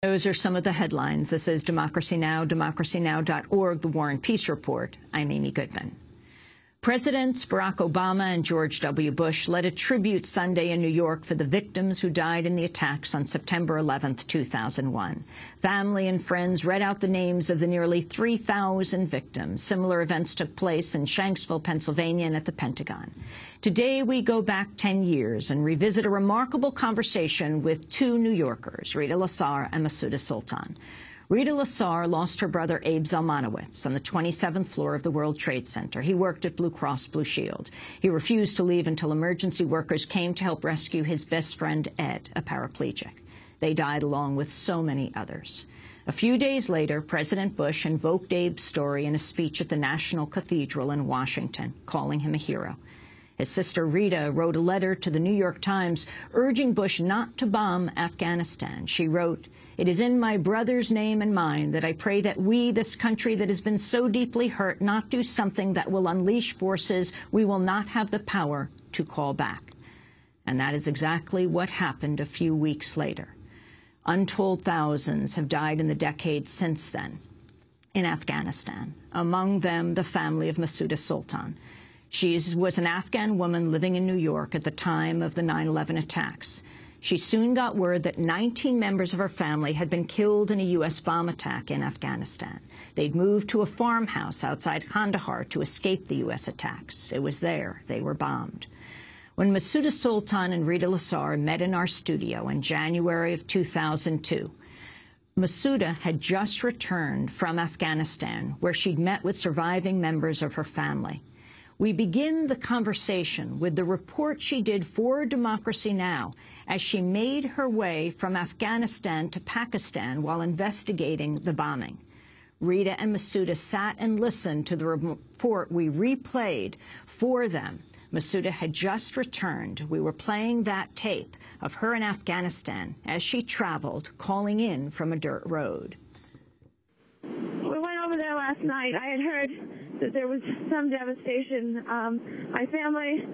Those are some of the headlines. This is Democracy Now!, democracynow.org, The War and Peace Report. I'm Amy Goodman. Presidents Barack Obama and George W. Bush led a tribute Sunday in New York for the victims who died in the attacks on September 11, 2001. Family and friends read out the names of the nearly 3,000 victims. Similar events took place in Shanksville, Pennsylvania, and at the Pentagon. Today, we go back 10 years and revisit a remarkable conversation with two New Yorkers, Rita Lasar and Masuda Sultan. Rita Lasar lost her brother Abe Zelmanowitz on the 27th floor of the World Trade Center. He worked at Blue Cross Blue Shield. He refused to leave until emergency workers came to help rescue his best friend, Ed, a paraplegic. They died along with so many others. A few days later, President Bush invoked Abe's story in a speech at the National Cathedral in Washington, calling him a hero. His sister Rita wrote a letter to the New York Times urging Bush not to bomb Afghanistan. She wrote, "It is in my brother's name and mine that I pray that we, this country that has been so deeply hurt, not do something that will unleash forces we will not have the power to call back." And that is exactly what happened a few weeks later. Untold thousands have died in the decades since then in Afghanistan, among them the family of Masuda Sultan. She was an Afghan woman living in New York at the time of the 9/11 attacks. She soon got word that 19 members of her family had been killed in a U.S. bomb attack in Afghanistan. They'd moved to a farmhouse outside Kandahar to escape the U.S. attacks. It was there they were bombed. When Masuda Sultan and Rita Lasar met in our studio in January of 2002, Masuda had just returned from Afghanistan, where she'd met with surviving members of her family. We begin the conversation with the report she did for Democracy Now! As she made her way from Afghanistan to Pakistan while investigating the bombing. Rita and Masuda sat and listened to the report we replayed for them. Masuda had just returned. We were playing that tape of her in Afghanistan as she traveled, calling in from a dirt road. We went over there last night. I had heard that there was some devastation. My family,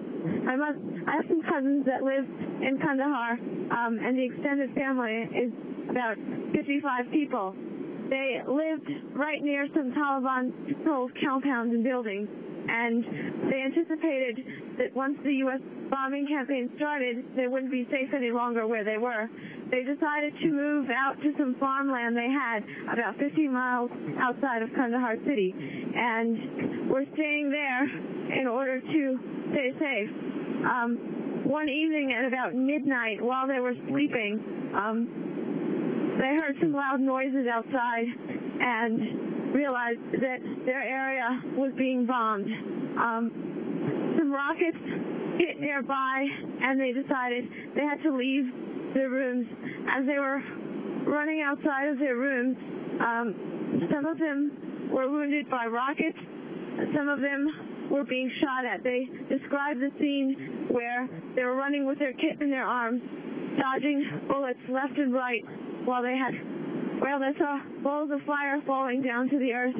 I have some cousins that live in Kandahar, and the extended family is about 55 people. They lived right near some Taliban-controlled compounds and buildings, and they anticipated that once the U.S. bombing campaign started, they wouldn't be safe any longer where they were. They decided to move out to some farmland they had about 50 miles outside of Kandahar city, and we're staying there in order to stay safe. One evening at about midnight, while they were sleeping, they heard some loud noises outside and realized that their area was being bombed. Some rockets hit nearby, and they decided they had to leave their rooms. As they were running outside of their rooms, some of them were wounded by rockets, some of them were being shot at. They described the scene where they were running with their kit in their arms, dodging bullets left and right while they saw balls of fire falling down to the earth.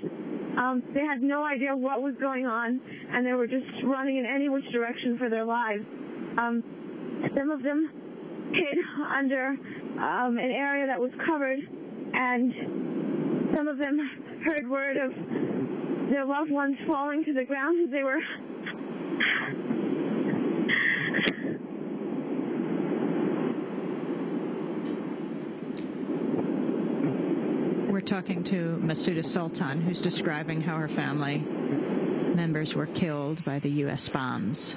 They had no idea what was going on, and they were just running in any which direction for their lives. Some of them hid under an area that was covered, and some of them heard word of their loved ones falling to the ground as they were We're talking to Masuda Sultan, who's describing how her family members were killed by the U.S. bombs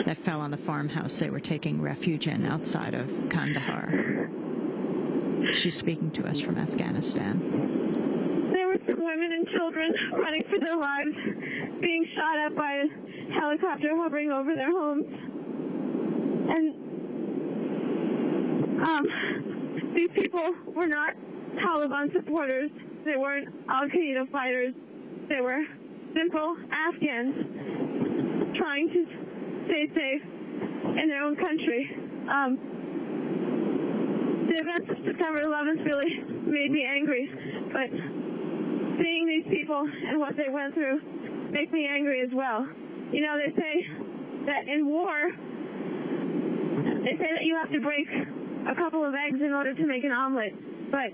that fell on the farmhouse they were taking refuge in outside of Kandahar. She's speaking to us from Afghanistan. There were some women and children running for their lives, being shot at by a helicopter hovering over their homes. And these people were not Taliban supporters. They weren't Al-Qaeda fighters. They were simple Afghans trying to stay safe in their own country. The events of September 11th really made me angry, but seeing these people and what they went through makes me angry as well. You know, they say that in war, they say that you have to break a couple of eggs in order to make an omelet, but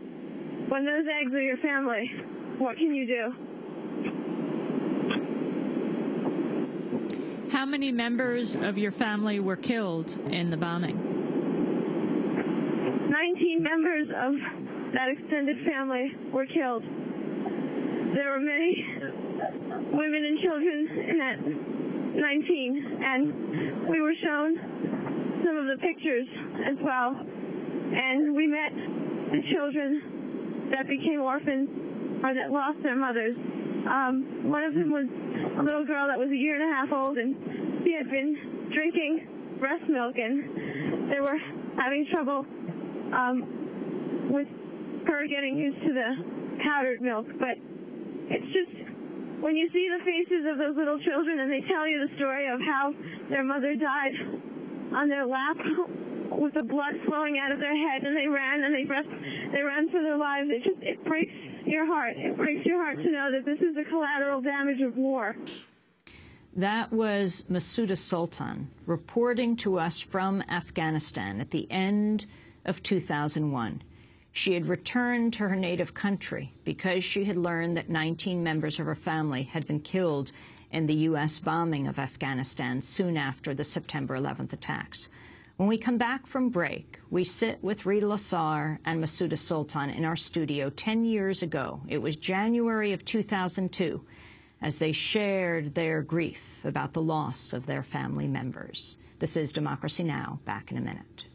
when those eggs are your family, what can you do? How many members of your family were killed in the bombing? 19 members of that extended family were killed. There were many women and children in that 19, and we were shown some of the pictures as well. And we met the children that became orphans or that lost their mothers. One of them was a little girl that was 1.5 years old, and she had been drinking breast milk, and they were having trouble with her getting used to the powdered milk. But it's just, when you see the faces of those little children and they tell you the story of how their mother died on their lap with the blood flowing out of their head, and they ran for their lives, it breaks your heart. It breaks your heart to know that this is the collateral damage of war. That was Masuda Sultan reporting to us from Afghanistan at the end of 2001. She had returned to her native country because she had learned that 19 members of her family had been killed in the U.S. bombing of Afghanistan soon after the September 11th attacks. When we come back from break, we sit with Rita Lasar and Masuda Sultan in our studio 10 years ago. It was January of 2002, as they shared their grief about the loss of their family members. This is Democracy Now! Back in a minute.